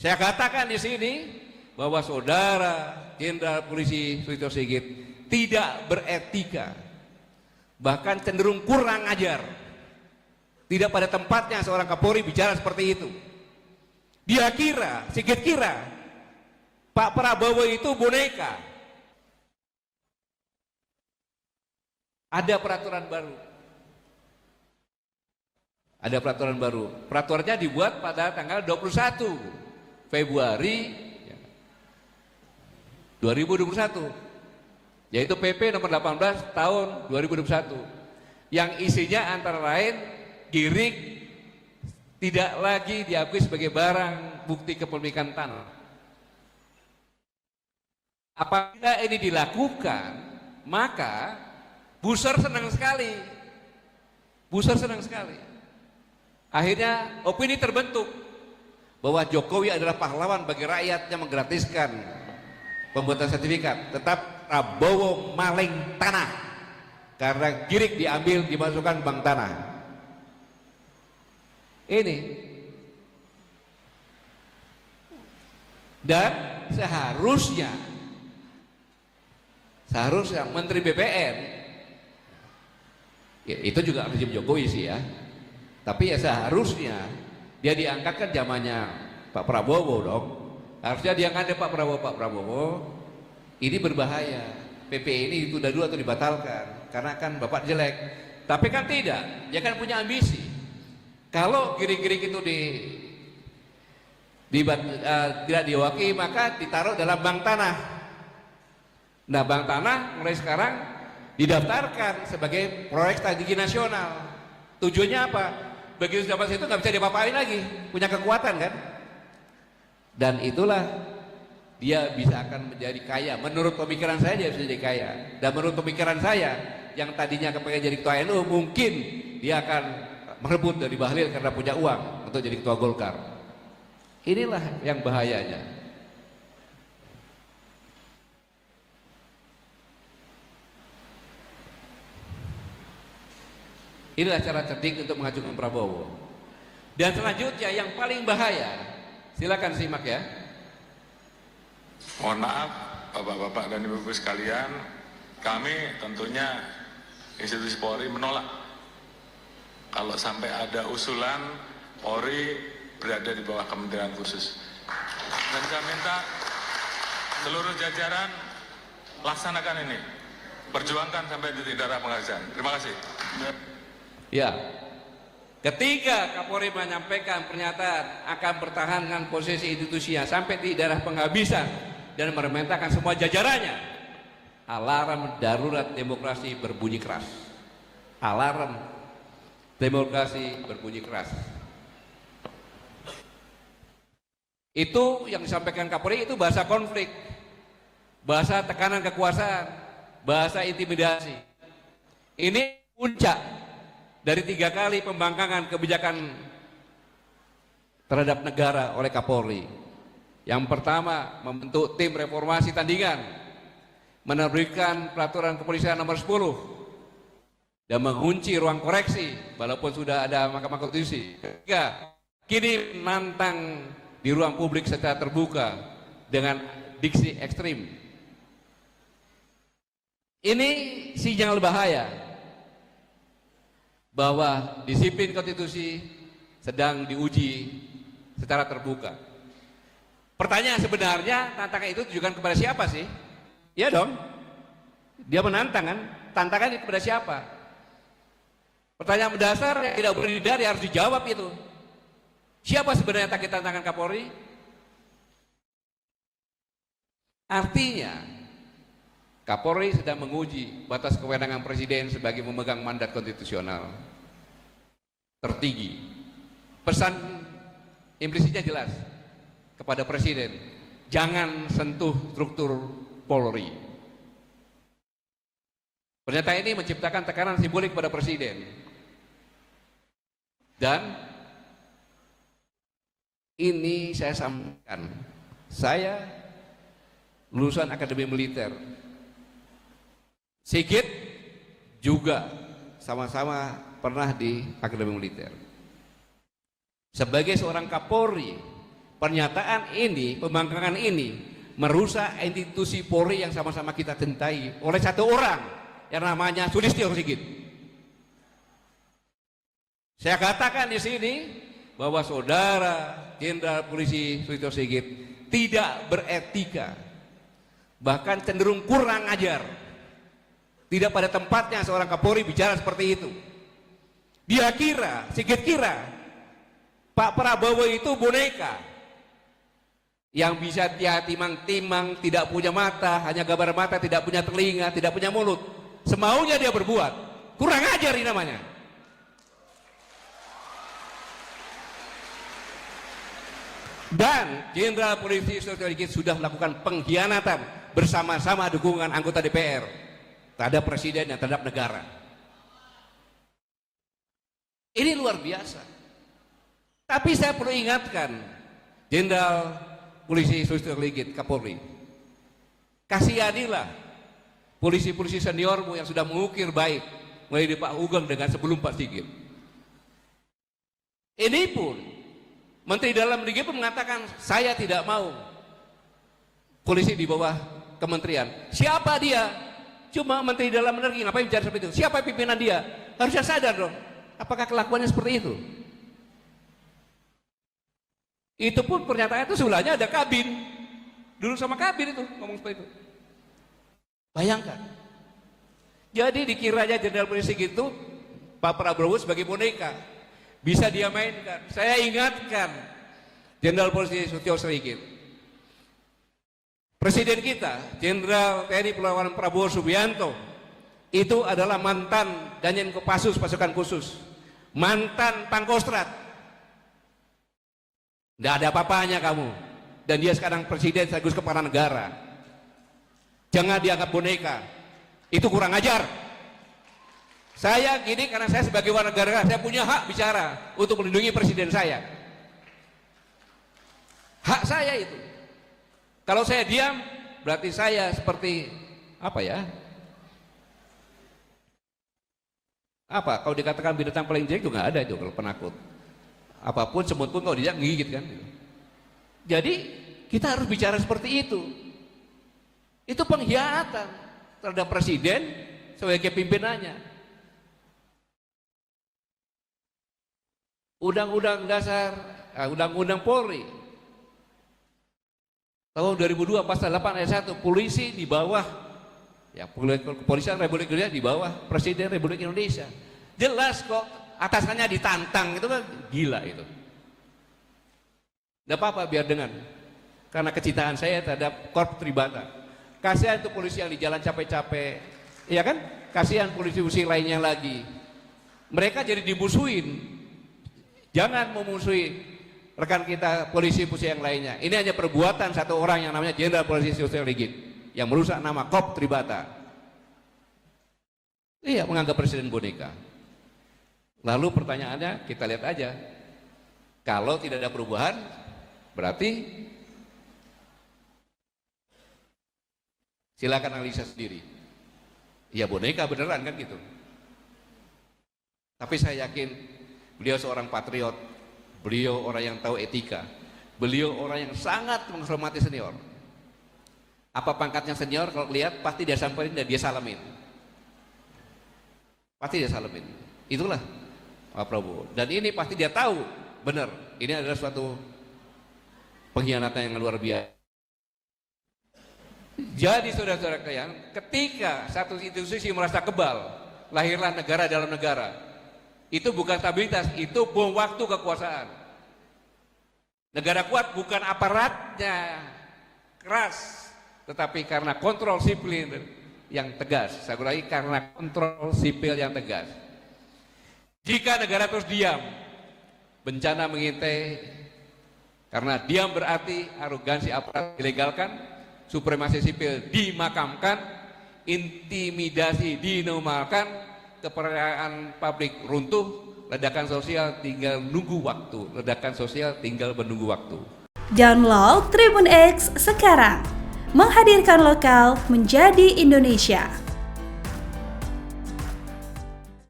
Saya katakan di sini bahwa saudara Jenderal Polisi Sulistyo Sigit tidak beretika, bahkan cenderung kurang ajar. Tidak pada tempatnya seorang Kapolri bicara seperti itu. Dia kira, Sigit kira Pak Prabowo itu boneka. Ada peraturan baru. Ada peraturan baru. Peraturannya dibuat pada tanggal 21 Februari 2021. Yaitu PP nomor 18 tahun 2021. Yang isinya antara lain Giring tidak lagi diakui sebagai barang bukti kepemilikan tanah. Apabila ini dilakukan, maka Buser senang sekali. Buser senang sekali. Akhirnya opini terbentuk bahwa Jokowi adalah pahlawan bagi rakyat yang menggratiskan pembuatan sertifikat. Tetap Prabowo maling tanah karena Giring diambil dimasukkan bank tanah. Ini. Dan seharusnya Menteri BPN, ya, itu juga rezim Jokowi sih ya, tapi ya seharusnya dia diangkatkan zamannya Pak Prabowo dong. Harusnya diangkat Pak Prabowo. Ini berbahaya. PP ini ditunda dulu atau dibatalkan karena kan Bapak jelek. Tapi kan tidak, dia kan punya ambisi. Kalau Giring-giring itu tidak diwakili, maka ditaruh dalam bank tanah. Nah, bank tanah mulai sekarang didaftarkan sebagai proyek strategi nasional. Tujuannya apa? Begitu dapat situ nggak bisa diapa-apain lagi, punya kekuatan kan? Dan itulah dia bisa akan menjadi kaya. Menurut pemikiran saya dia bisa jadi kaya. Dan menurut pemikiran saya yang tadinya kepengen jadi ketua NU, mungkin dia akan merebut dari Bahlil karena punya uang untuk jadi ketua Golkar. Inilah yang bahayanya. Inilah cara cerdik untuk mengajukan Prabowo. Dan selanjutnya yang paling bahaya, silakan simak ya. Mohon maaf Bapak-bapak dan Ibu-ibu sekalian, kami tentunya institusi Polri menolak kalau sampai ada usulan Polri berada di bawah Kementerian Khusus. Dan saya minta seluruh jajaran laksanakan ini, perjuangkan sampai titik darah penghabisan. Terima kasih. Ya, ketika Kapolri menyampaikan pernyataan akan pertahankan posisi institusinya sampai di daerah penghabisan dan memerintahkan semua jajarannya, alarm darurat demokrasi berbunyi keras. Alarm demokrasi berbunyi keras. Itu yang disampaikan Kapolri itu bahasa konflik, bahasa tekanan kekuasaan, bahasa intimidasi. Ini puncak dari 3 kali pembangkangan kebijakan terhadap negara oleh Kapolri. Yang pertama, membentuk tim reformasi tandingan, menerbitkan peraturan kepolisian nomor 10 dan mengunci ruang koreksi walaupun sudah ada Mahkamah Konstitusi. Ketiga, kini menantang di ruang publik secara terbuka dengan diksi ekstrim. Ini sinyal bahaya bahwa disiplin konstitusi sedang diuji secara terbuka. Pertanyaan sebenarnya, tantangan itu ditujukan kepada siapa sih? Iya dong, dia menantang kan? Tantangan itu kepada siapa? Pertanyaan mendasar yang tidak boleh dihindari harus dijawab itu. Siapa sebenarnya target tantangan Kapolri? Artinya Kapolri sedang menguji batas kewenangan Presiden sebagai memegang mandat konstitusional tertinggi. Pesan implisitnya jelas kepada Presiden, jangan sentuh struktur Polri. Pernyataan ini menciptakan tekanan simbolik pada Presiden. Dan ini saya sampaikan, saya lulusan Akademi Militer, Sigit juga sama-sama pernah di Akademi Militer. Sebagai seorang Kapolri, pernyataan ini, pembangkangan ini merusak institusi Polri yang sama-sama kita cintai oleh satu orang yang namanya Sulistyo Sigit. Saya katakan di sini bahwa saudara Jenderal Polisi Sulistyo Sigit tidak beretika, bahkan cenderung kurang ajar. Tidak pada tempatnya seorang Kapolri bicara seperti itu. Dia kira, Sigit kira Pak Prabowo itu boneka yang bisa timang-timang, tidak punya mata, hanya gambar mata, tidak punya telinga, tidak punya mulut, semaunya dia berbuat. Kurang ajar ini namanya. Dan Jenderal Polisi Sulistyo Sigit sudah melakukan pengkhianatan bersama-sama dukungan anggota DPR terhadap presiden dan terhadap negara. Ini luar biasa. Tapi saya perlu ingatkan Jenderal Polisi Sulistyo Sigit, Kapolri, kasihanilah polisi-polisi seniormu yang sudah mengukir baik mulai dari Pak Hugeng dengan sebelum Pak Sigit. Ini pun Menteri Dalam Negeri pun mengatakan saya tidak mau polisi di bawah kementerian. Siapa dia? Cuma Menteri Dalam Negeri, ngapain bicara seperti itu? Siapa pimpinan dia? Harusnya sadar dong. Apakah kelakuannya seperti itu? Itu pun pernyataan itu sebelahnya ada Kabin. Dulu sama Kabin itu ngomong seperti itu. Bayangkan. Jadi dikiranya Jenderal Polisi gitu Pak Prabowo sebagai boneka. Bisa dia mainkan. Saya ingatkan Jenderal Polisi Sulistyo Sigit, Presiden kita, Jenderal TNI Purnawirawan Prabowo Subianto, itu adalah mantan Danjen Kopassus pasukan khusus, mantan Pangkostrat. Tidak ada apa-apanya kamu. Dan dia sekarang presiden sekaligus kepala negara. Jangan dianggap boneka. Itu kurang ajar. Saya gini karena saya sebagai warga negara, saya punya hak bicara untuk melindungi presiden saya. Hak saya itu. Kalau saya diam, berarti saya seperti apa ya? Apa? Kalau dikatakan binatang paling jelek juga nggak ada itu kalau penakut. Apapun semut pun kalau dia ngigit kan. Jadi kita harus bicara seperti itu. Itu pengkhianatan terhadap presiden sebagai pimpinannya. Undang-undang dasar, undang-undang Polri tahun 2002 pasal 8 ayat 1, polisi di bawah ya, kepolisian Republik Indonesia di bawah Presiden Republik Indonesia. Jelas kok, atasannya ditantang, itu kan gila itu. Tidak apa-apa biar dengan, karena kecintaan saya terhadap Korps Tribata. Kasihan itu polisi yang di jalan capek-capek, ya kan? Kasihan polisi-polisi lainnya lagi. Mereka jadi dimusuhin. Jangan memusuhi rekan kita polisi-polisi yang lainnya. Ini hanya perbuatan satu orang yang namanya Jenderal Polisi Sulistyo Sigit yang merusak nama Korps Tribata. Iya, menganggap presiden boneka. Lalu pertanyaannya kita lihat aja. Kalau tidak ada perubahan, berarti silakan analisa sendiri. Ya boneka beneran kan gitu. Tapi saya yakin beliau seorang patriot. Beliau orang yang tahu etika. Beliau orang yang sangat menghormati senior. Apa pangkatnya senior, kalau lihat pasti dia samperin dan dia salamin. Pasti dia salamin. Itulah Pak Prabowo. Dan ini pasti dia tahu benar. Ini adalah suatu pengkhianatan yang luar biasa. Jadi saudara-saudara kalian, ketika satu institusi merasa kebal, lahirlah negara dalam negara. Itu bukan stabilitas, itu bom waktu kekuasaan. Negara kuat bukan aparatnya keras, tetapi karena kontrol sipil yang tegas. Saya ulangi, karena kontrol sipil yang tegas. Jika negara terus diam, bencana mengintai. Karena diam berarti arogansi aparat dilegalkan, supremasi sipil dimakamkan, intimidasi dinormalkan, kepercayaan publik runtuh, ledakan sosial tinggal menunggu waktu. Ledakan sosial tinggal menunggu waktu. Download Tribun X sekarang. Menghadirkan lokal menjadi Indonesia.